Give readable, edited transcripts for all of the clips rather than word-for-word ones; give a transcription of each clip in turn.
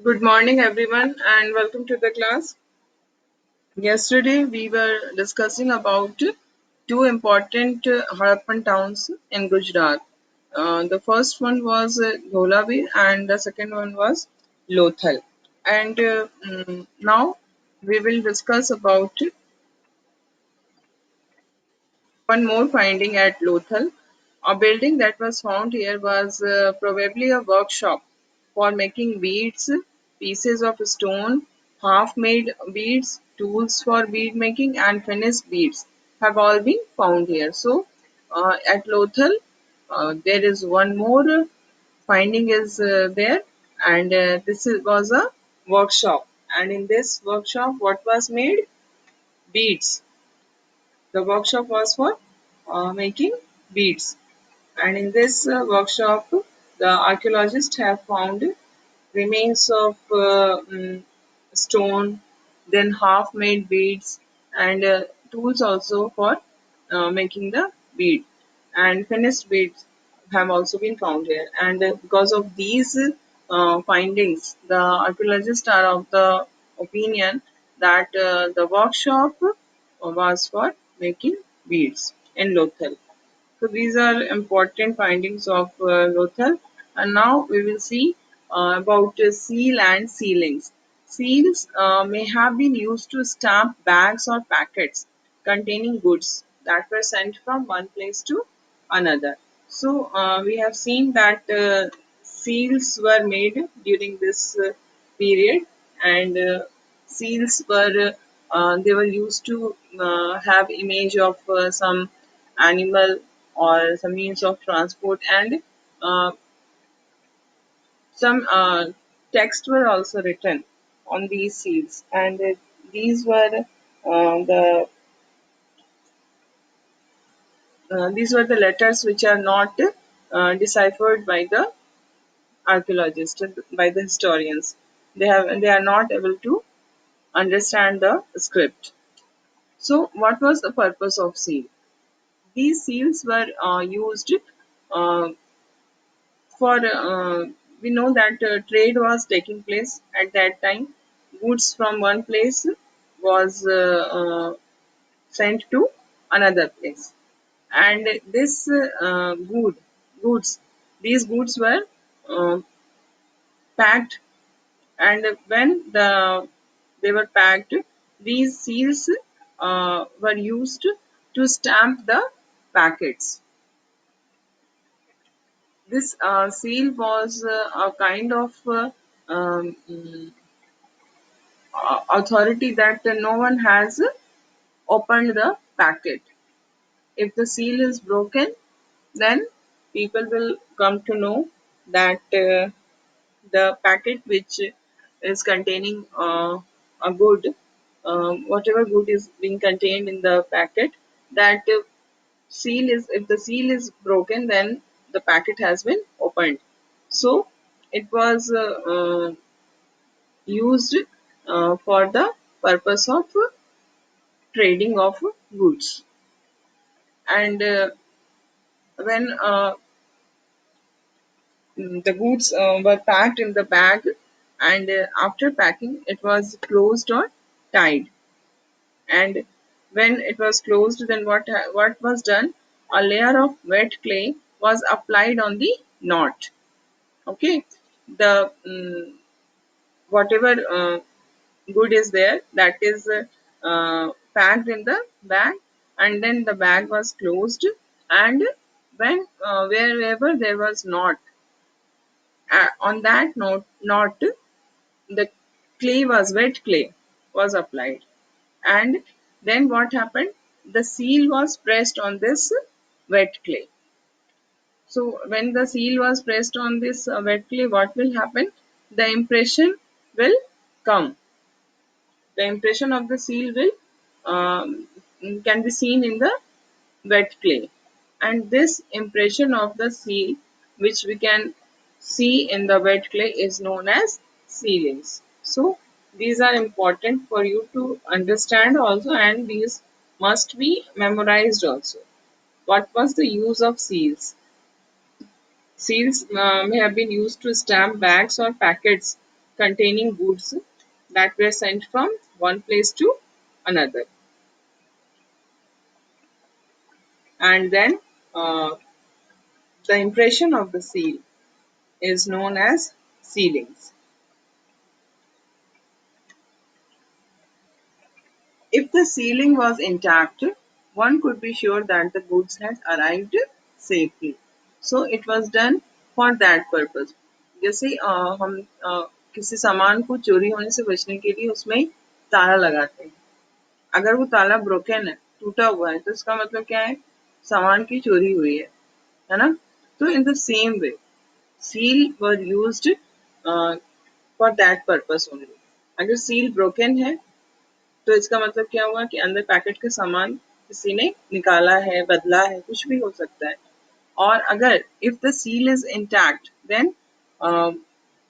Good morning, everyone, and welcome to the class. Yesterday, we were discussing about two important Harappan towns in Gujarat. The first one was Dholavir, and the second one was Lothal. And now we will discuss about one more finding at Lothal. A building that was found here was probably a workshop for making beads, pieces of stone, half made beads, tools for bead making, and finished beads have all been found here. So, at Lothal, there is one more finding is there, and was a workshop. And in this workshop, what was made? Beads. The workshop was for making beads. And in this workshop, the archaeologists have found remains of stone, then half made beads, and tools also for making the bead. And finished beads have also been found here. And because of these findings, the archaeologists are of the opinion that the workshop was for making beads in Lothal. So these are important findings of Lothal. And now we will see about seal and sealings. Seals may have been used to stamp bags or packets containing goods that were sent from one place to another. So we have seen that seals were made during this period, and seals were they were used to have image of some animal or some means of transport, and uh, some text were also written on these seals, and these were these were the letters which are not deciphered by the archaeologists, by the historians. They are not able to understand the script. So what was the purpose of seal? These seals were used uh, for we know that trade was taking place at that time. Goods from one place was sent to another place, and this goods, these goods were uh, packed, and when they were packed, these seals were used to stamp the packets. This seal was a kind of authority that no one has opened the packet. If the seal is broken, then people will come to know that the packet which is containing a good, whatever good is being contained in the packet, that seal is if the seal is broken, then the packet has been opened. So it was used for the purpose of trading of goods. And when the goods were packed in the bag, and after packing it was closed or tied, and when it was closed, then what was done? A layer of wet clay was applied on the knot. Okay, the whatever good is there, that is packed in the bag, and then the bag was closed, and when wherever there was knot, on that knot, the clay was wet clay was applied, and then what happened? The seal was pressed on this wet clay. So when the seal was pressed on this wet clay, what will happen? The impression will come. The impression of the seal will can be seen in the wet clay, and this impression of the seal, which we can see in the wet clay, is known as sealings. So these are important for you to understand also, and these must be memorized also. What was the use of seals? Seals may have been used to stamp bags or packets containing goods that were sent from one place to another. And then uh, the impression of the seal is known as sealings. If the sealing was intact, one could be sure that the goods had arrived safely. So it was done for that purpose. जैसे हम किसी सामान को चोरी होने से बचने के लिए उसमें ताला लगाते हैं। अगर वो ताला ब्रोकन है, टूटा हुआ है, तो इसका मतलब क्या है? सामान की चोरी हुई है ना? तो in the same way seal were used for that purpose only. अगर seal broken है तो इसका मतलब क्या हुआ कि अंदर पैकेट का सामान किसी ने निकाला है, बदला है, कुछ भी हो सकता है। और अगर if the seal is intact, then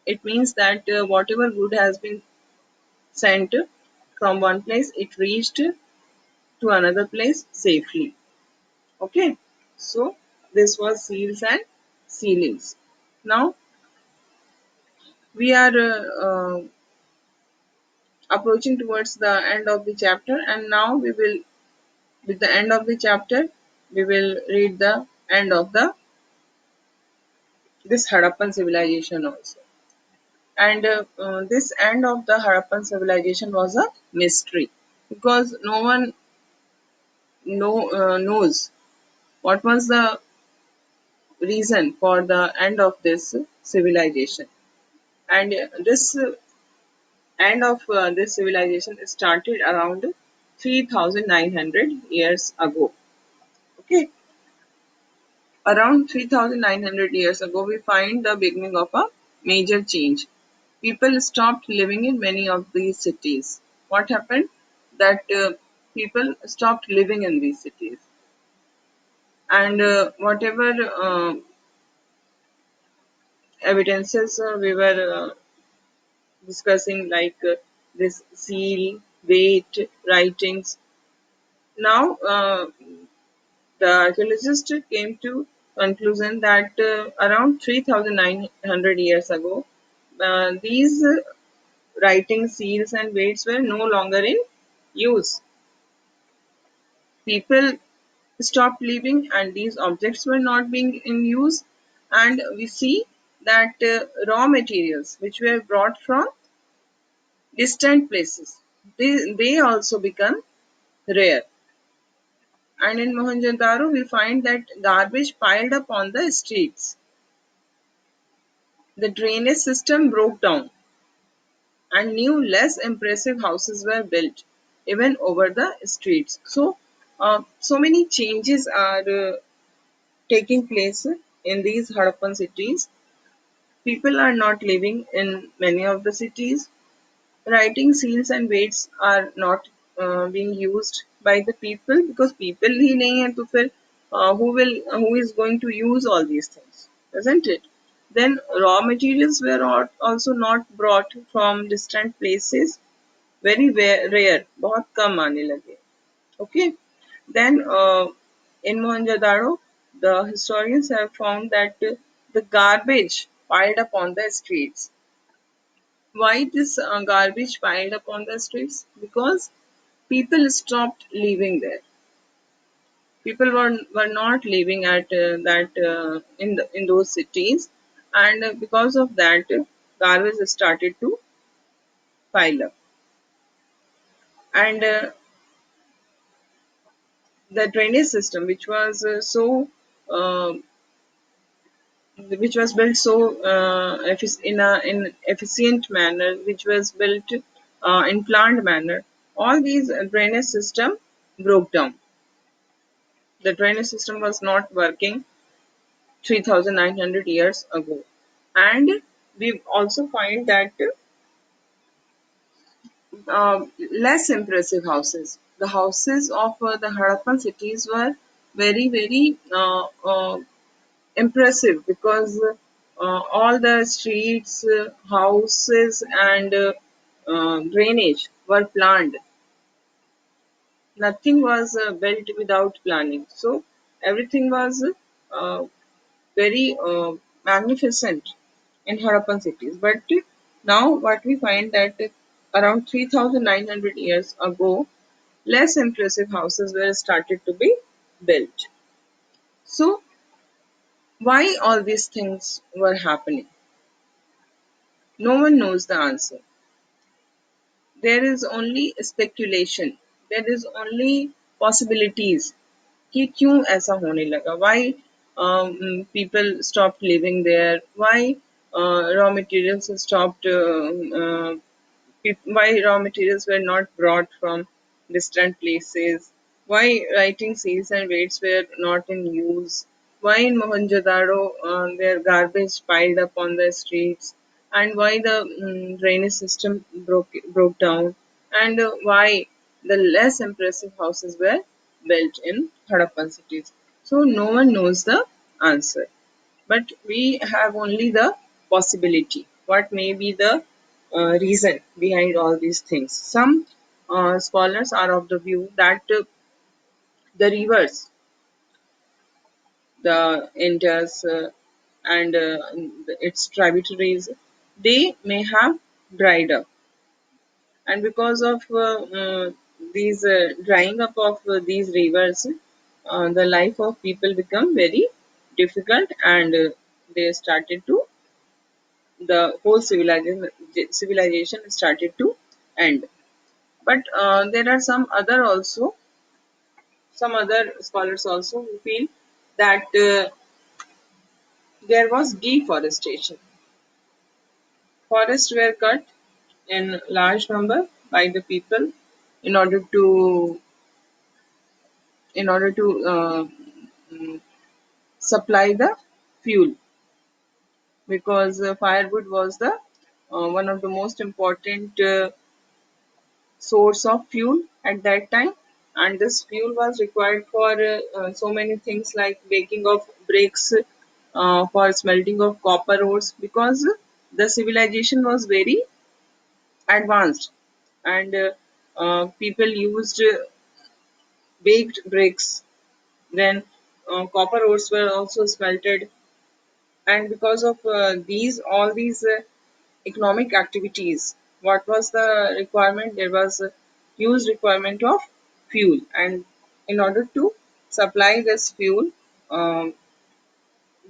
it means that whatever good has been sent from one place, it reached to another place safely. Okay, so this was seals and sealings. Now we are approaching towards the end of the chapter, and now we will, with the end of the chapter, we will read the end of the this Harappan civilization also. And this end of the Harappan civilization was a mystery because no one knows what was the reason for the end of this civilization. And this end of this civilization started around 3900 years ago. Okay, around 3900 years ago, we find the beginning of a major change. People stopped living in many of these cities. What happened? That people stopped living in these cities. And whatever evidences we were discussing, like this seal, weight, writings. Now, the archaeologist came to conclusion that around 3900 years ago, these writing seals and weights were no longer in use. People stopped living and these objects were not being in use, and we see that raw materials which were brought from distant places, they also become rare. And in Mohenjo-daro we find that garbage piled up on the streets. The drainage system broke down and new, less impressive houses were built, even over the streets. So, so many changes are taking place in these Harappan cities. People are not living in many of the cities. Writing seals and weights are not being used by the people because people ही नहीं है तो फिर who is going to use all these things, isn't it? Then raw materials were also not brought from distant places, very rare, बहुत कम आने लगे. Okay, then in Mohenjo-daro, the historians have found that the garbage piled up on the streets. Why this garbage piled up on the streets? Because people stopped living there. People were not living at that in those cities, and because of that, garbage started to pile up. And the drainage system, which was uh, which was built so in efficient manner, which was built in planned manner, all these drainage system broke down. The drainage system was not working 3900 years ago. And we also find that less impressive houses. The houses of the Harappan cities were very impressive because all the streets, houses, and drainage were planned. Nothing was built without planning. So everything was very magnificent in Harappan cities. But Now, what we find that around 3,900 years ago, less impressive houses were started to be built. So, why all these things were happening? No one knows the answer. There is only speculation. There is only possibilities कि क्यों ऐसा होने लगा, why people stopped living there, why raw materials stopped why raw materials were not brought from distant places, why writing seals and weights were not in use, why in Mohenjo-daro their garbage piled up on the streets, and why the drainage system broke down, and why the less impressive houses were built in Harappan cities. So no one knows the answer, but we have only the possibility. What may be the reason behind all these things? Some scholars are of the view that the rivers, the Indus, and its tributaries, they may have dried up, and because of these drying up of these rivers, the life of people become very difficult, and they started to the whole civilization started to end. But there are some other scholars also who feel that there was deforestation. Forests were cut in large number by the people in order to mm, supply the fuel, because firewood was the one of the most important source of fuel at that time, and this fuel was required for so many things like making of bricks, for smelting of copper ores, because the civilization was very advanced, and people used baked bricks. Then copper ores were also smelted, and because of these all these economic activities, what was the requirement? There was a huge requirement of fuel, and in order to supply this fuel, um,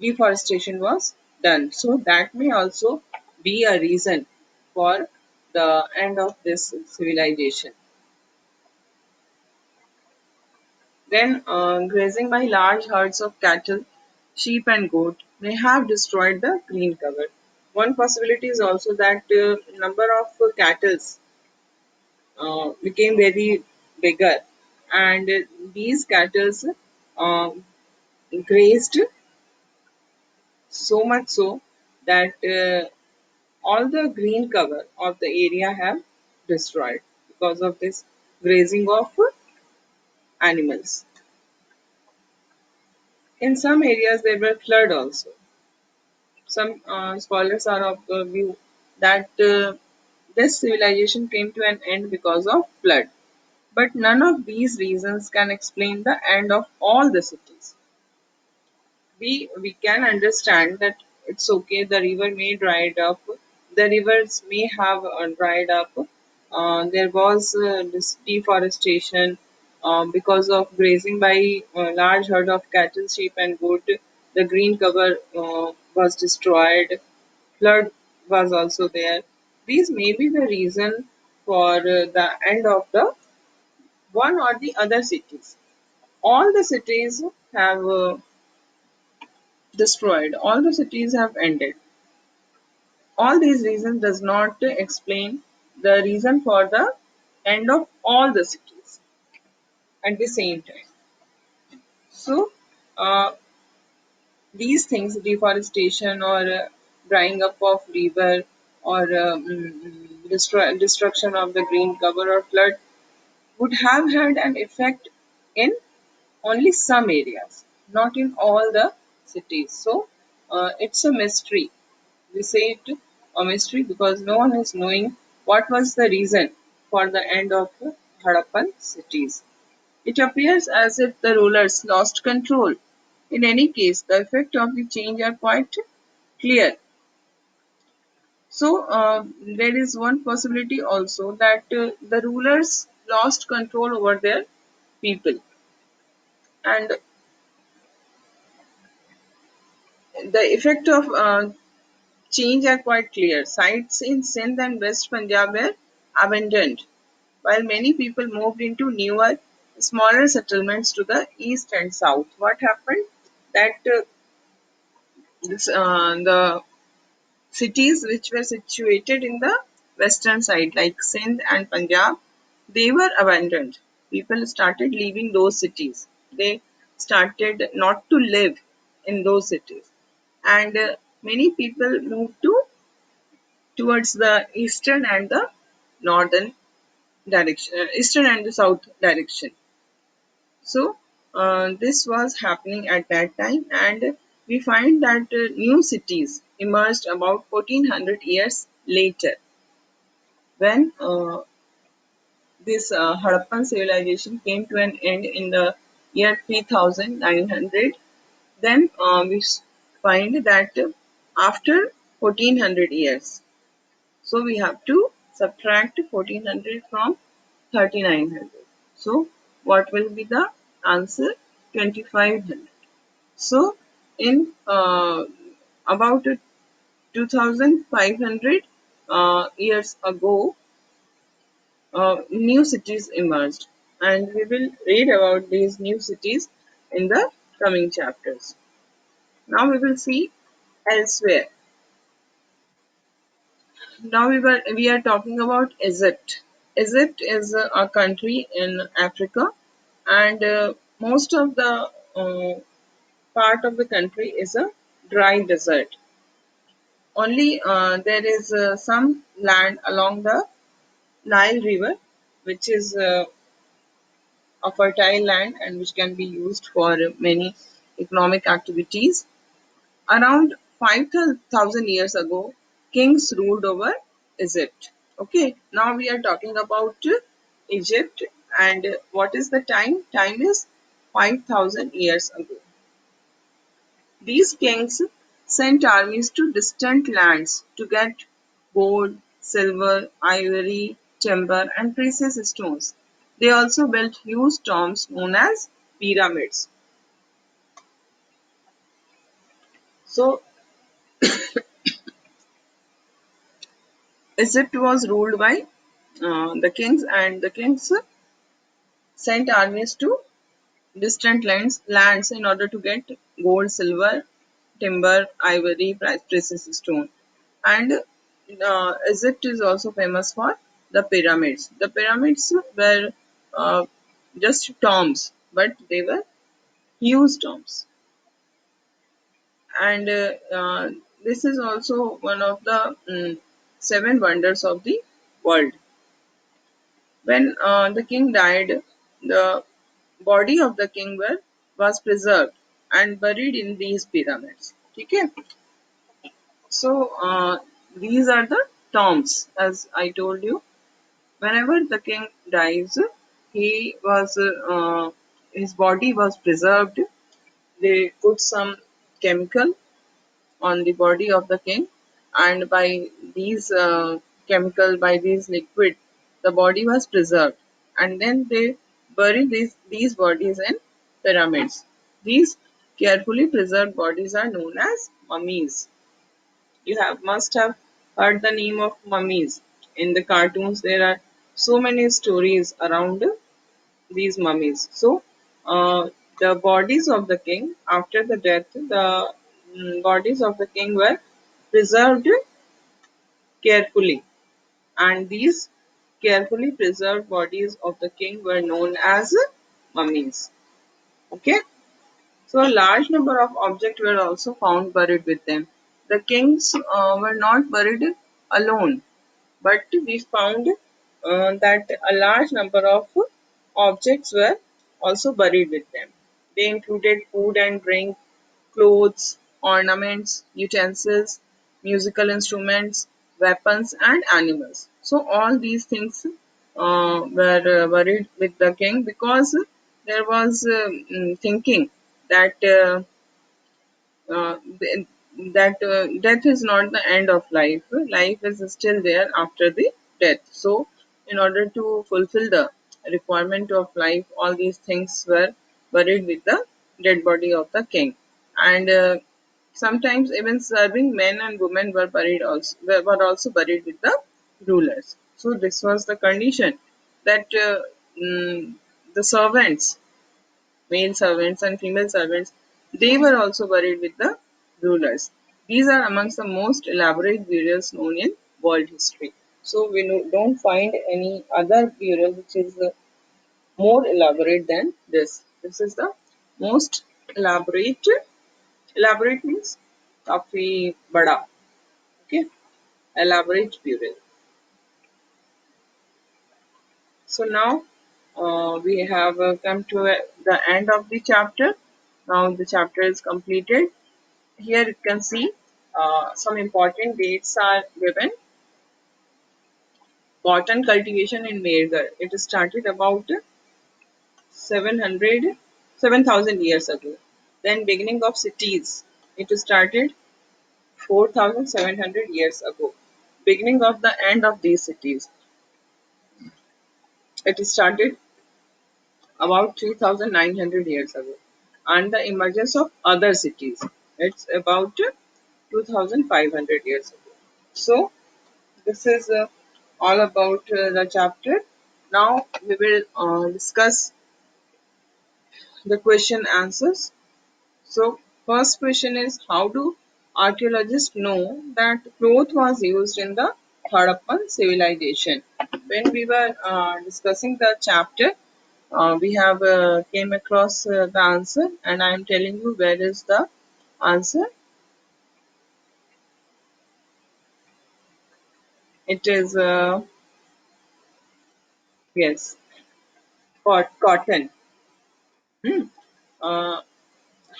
deforestation was done. So that may also be a reason for the end of this civilization. Then grazing by large herds of cattle, sheep and goat may have destroyed the green cover. One possibility is also that number of cattle became very bigger, and these cattle uh, grazed so much so that all the green cover of the area have destroyed because of this grazing of animals. In some areas there were flood also. Some scholars are of the view that this civilization came to an end because of flood. But none of these reasons can explain the end of all the cities. We can understand that it's okay, the river may dried up, the rivers may have dried up, there was this deforestation because of grazing by a large herd of cattle, sheep and goat, the green cover was destroyed, flood was also there. These may be the reason for the end of the one or the other cities. All the cities have destroyed, all the cities have ended. All these reasons does not explain the reason for the end of all the cities at the same time. So uh, these things, deforestation or drying up of river, or destruction of the green cover or flood, would have had an effect in only some areas, not in all the cities. So it's a mystery. We say it a mystery because no one is knowing what was the reason for the end of the Harappan cities. It appears as if the rulers lost control. In any case, the effect of the change are quite clear. So there is one possibility also that the rulers lost control over their people, and the effect of change are quite clear. Sites in Sindh and West Punjab were abandoned, while many people moved into newer, smaller settlements to the east and south. What happened? That the cities which were situated in the western side, like Sindh and Punjab, they were abandoned. People started leaving those cities. They started not to live in those cities, and many people moved towards the eastern and the northern direction, eastern and the south direction. So this was happening at that time, and we find that new cities emerged about 1400 years later when this Harappan civilization came to an end in the year 3900. Then find that after 1400 years, so we have to subtract 1400 from 3900. So what will be the answer? 2500. So in about 2500 years ago, new cities emerged, and we will read about these new cities in the coming chapters. Now we will see elsewhere. Now we are talking about Egypt. Egypt is a country in Africa, and most of the part of the country is a dry desert. Only there is some land along the Nile River, which is a fertile land and which can be used for many economic activities. Around 5,000 years ago, kings ruled over Egypt. Okay, now we are talking about Egypt, and what is the time? Time is 5,000 years ago. These kings sent armies to distant lands to get gold, silver, ivory, timber, and precious stones. They also built huge tombs known as pyramids. So, Egypt was ruled by the kings, and the kings sent armies to distant lands in order to get gold, silver, timber, ivory, precious stone. And Egypt is also famous for the pyramids. The pyramids were uh, just tombs, but they were huge tombs. And this is also one of the seven wonders of the world. When the king died, the body of the king was preserved and buried in these pyramids. Okay? So these are the tombs, as I told you. Whenever the king dies, he was his body was preserved. They put some chemical on the body of the king, and by these chemical, by these liquid, the body was preserved, and then they bury these bodies in pyramids. These carefully preserved bodies are known as mummies. You have must have heard the name of mummies in the cartoons. There are so many stories around these mummies. So the bodies of the king after the death, the bodies of the king were preserved carefully, and these carefully preserved bodies of the king were known as mummies. Okay. So a large number of objects were also found buried with them. The kings were not buried alone, but we found that a large number of objects were also buried with them. They included food and drink, clothes, ornaments, utensils, musical instruments, weapons, and animals. So all these things were buried with the king because there was thinking that that death is not the end of life. Life is still there after the death. So, in order to fulfill the requirement of life, all these things were buried with the dead body of the king. And sometimes even serving men and women were also buried with the rulers. So this was the condition that the servants, male servants and female servants, they were also buried with the rulers. These are amongst the most elaborate burials known in world history. So we don't find any other burial which is more elaborate than this. This is the most elaborate. Elaborate means काफी बड़ा. Okay, elaborate burial. So now we have come to the end of the chapter. Now the chapter is completed. Here you can see some important dates are given. Cotton cultivation in Mehrgarh. It started about 700, 7,000 years ago. Then beginning of cities. It started 4,700 years ago. Beginning of the end of these cities. It started about 3,900 years ago. And the emergence of other cities. It's about 2,500 years ago. So this is all about the chapter. Now we will discuss the question answers. So first question is, how do archaeologists know that cloth was used in the Harappan civilization? When we were discussing the chapter, we have came across the answer, and I am telling you where is the answer. It is yes, cotton. Hmm. Uh,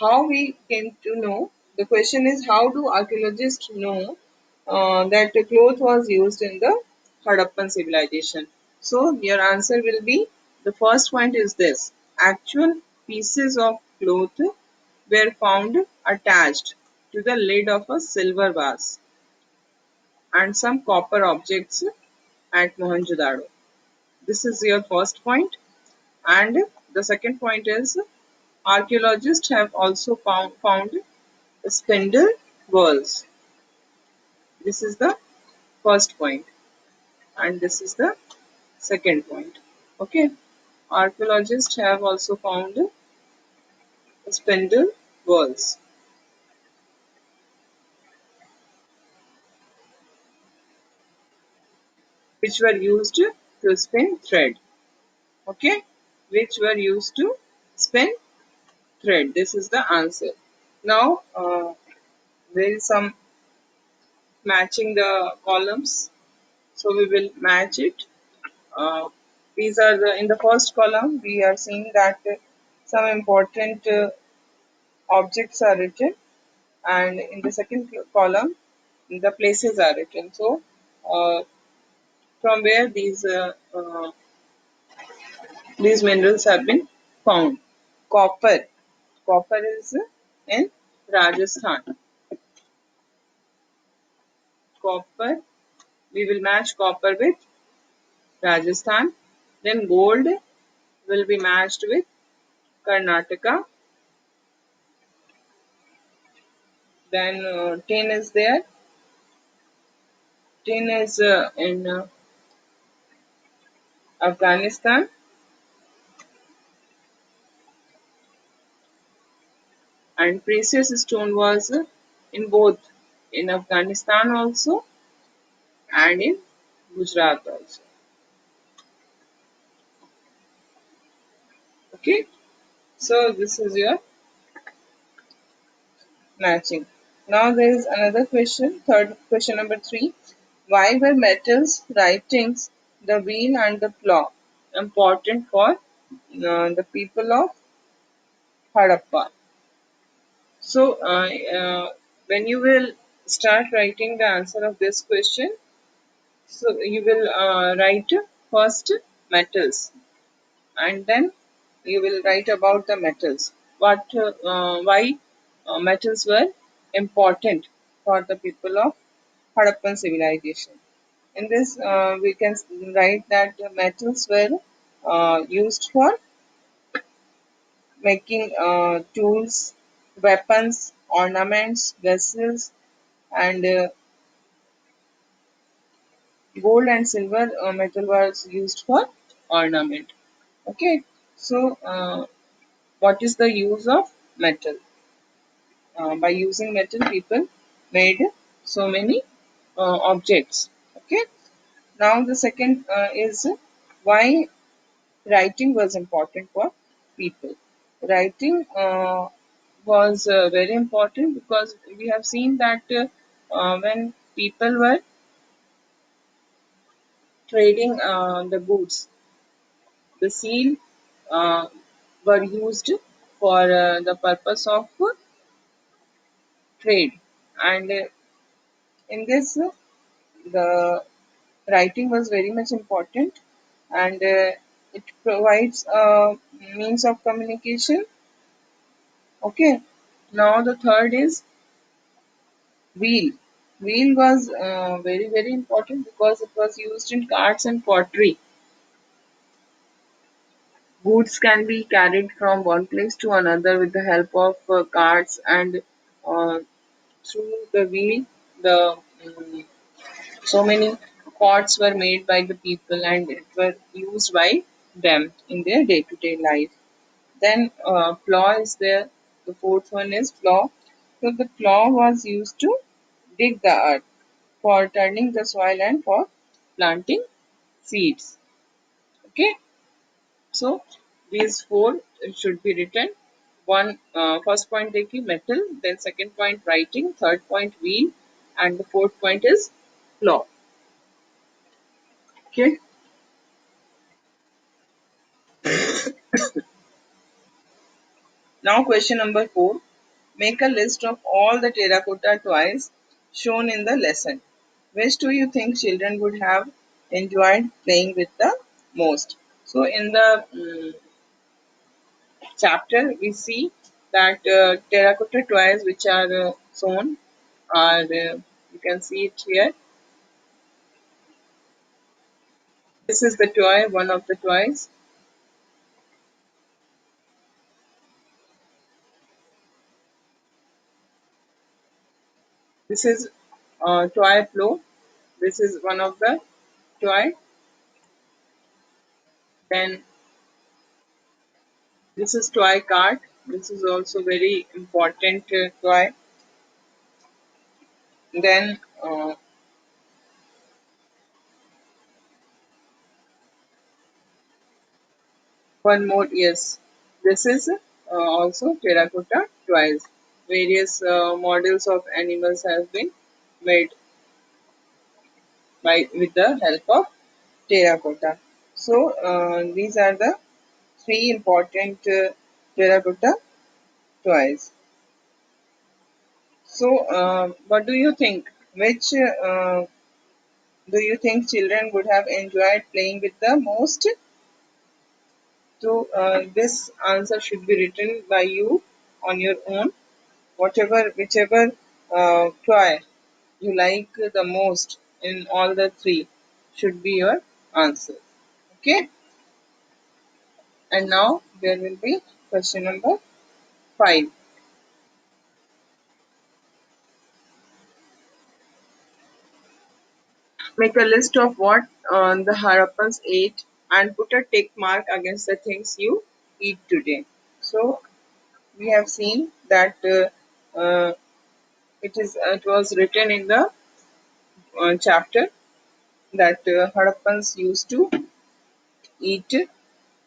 how we came to know? The question is, how do archaeologists know that the cloth was used in the Harappan civilization? So your answer will be, the first point is this: actual pieces of cloth were found attached to the lid of a silver vase and some copper objects at Mohenjo-daro. This is your first point. And the second point is, archaeologists have also found spindle whorls. This is the first point, and this is the second point. Okay, archaeologists have also found spindle whorls, which were used to spin thread. Okay, which were used to spin thread. This is the answer. Now, there is some matching the columns, so we will match it. Uh, these are in the first column. We are seeing that some important objects are written, and in the second column, the places are written. So, from where these minerals have been found. Copper. Copper is in Rajasthan. Copper. We will match copper with Rajasthan. Then gold will be matched with Karnataka. Then tin is there. Tin is in Afghanistan, and precious stone was in both, in Afghanistan also and in Gujarat also. Okay, so this is your matching. Now there is another question, third question number 3. Why were metals, writings, the wheel and the plough important for the people of Harappa? So, when you will start writing the answer of this question, so you will write first metals, and then you will write about the metals. Why metals were important for the people of Harappan civilization. In this, we can write that the metals were used for making tools, weapons, ornaments, vessels, and gold and silver metal was used for ornament. Okay, so what is the use of metal? By using metal, people made so many objects. Okay, now the second is why writing was important for people. Writing was very important because we have seen that when people were trading the goods, the seal uh, were used for the purpose of trade, and in this the writing was very much important, and it provides a means of communication. Okay, now the third is wheel. Wheel was very important because it was used in carts and pottery. Goods can be carried from one place to another with the help of carts, and uh, through the wheel the so many pots were made by the people and it were used by them in their day-to-day life. Then plow is there. The fourth one is plow. So the plow was used to dig the earth for turning the soil and for planting seeds. Okay, so these four should be written. One first point देखिए metal, then second point writing, third point wheel, and the fourth point is plow. Okay. Now question number 4. Make a list of all the terracotta toys shown in the lesson. Which do you think children would have enjoyed playing with the most? So in the chapter we see that terracotta toys which are shown are you can see it here. This is the toy, one of the toys. This is toy plow. This is one of the toy. Then this is toy cart. This is also very important toy. Then one more, yes. This is also terracotta toys. Various models of animals have been made by with the help of terracotta. So these are the three important terracotta toys. So what do you think? Which do you think children would have enjoyed playing with the most? So this answer should be written by you on your own. Whatever, whichever toy you like the most in all the three should be your answer. Okay. And now there will be question number 5. Make a list of what the Harappans ate and put a tick mark against the things you eat today. So we have seen that it was written in the chapter that Harappans used to eat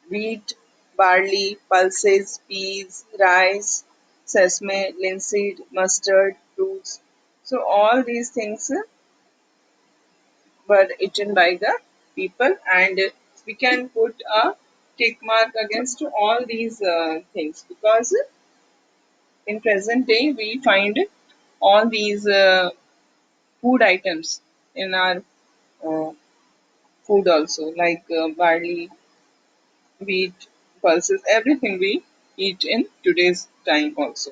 wheat, barley, pulses, peas, rice, sesame, linseed, mustard, fruits. So all these things were eaten by the people, and we can put a tick mark against all these things because in present day we find all these food items in our uh, food also, like barley, wheat, pulses, everything we eat in today's time also.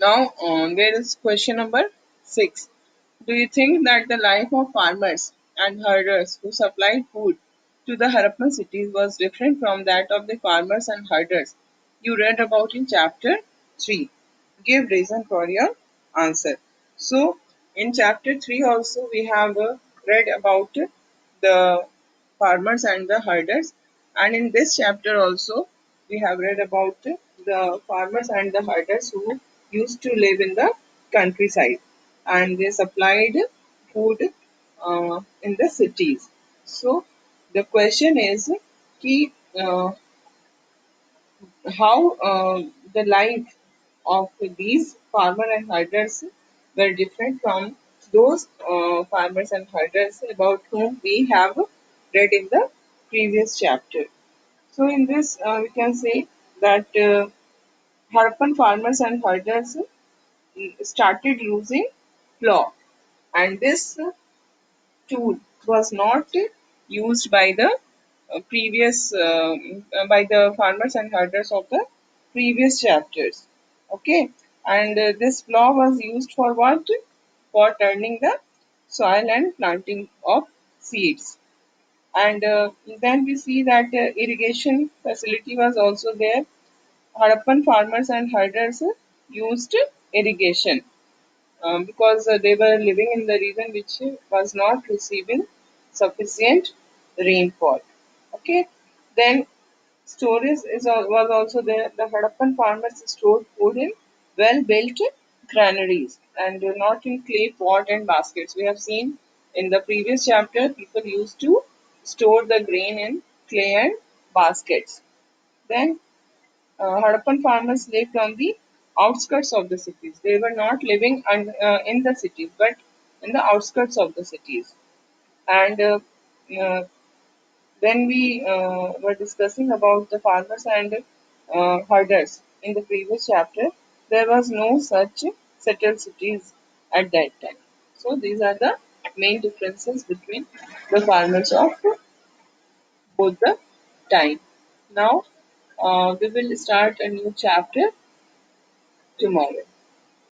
Now, there is question number 6. Do you think that the life of farmers and herders who supplied food to the Harappan cities was different from that of the farmers and herders you read about in chapter 3? Give reason for your answer. So, in chapter 3 also we have read about the farmers and the herders, and in this chapter also we have read about the farmers and the herders who used to live in the countryside, and they supplied food in the cities. So the question is ki, how the life of these farmer and herders were different from those farmers and herders about whom we have read in the previous chapter. So in this, we can say that Harappan farmers and herders started using plough, and this tool was not used by the previous by the farmers and herders of the previous chapters. Okay, and this plough was used for what? For turning the soil and planting of seeds. And then we see that irrigation facility was also there. Harappan farmers and herders used irrigation because they were living in the region which was not receiving sufficient rainfall. Okay, then storage was also there. The Harappan farmers stored food in well-built granaries and not in clay pot and baskets. We have seen in the previous chapter people used to store the grain in clay and baskets. Then Harappan farmers lived on the outskirts of the cities. They were not living in the cities, but in the outskirts of the cities. And uh, when we were discussing about the farmers and herders in the previous chapter, there was no such settled cities at that time. So these are the main differences between the farmers of both the time. Now we will start a new chapter tomorrow.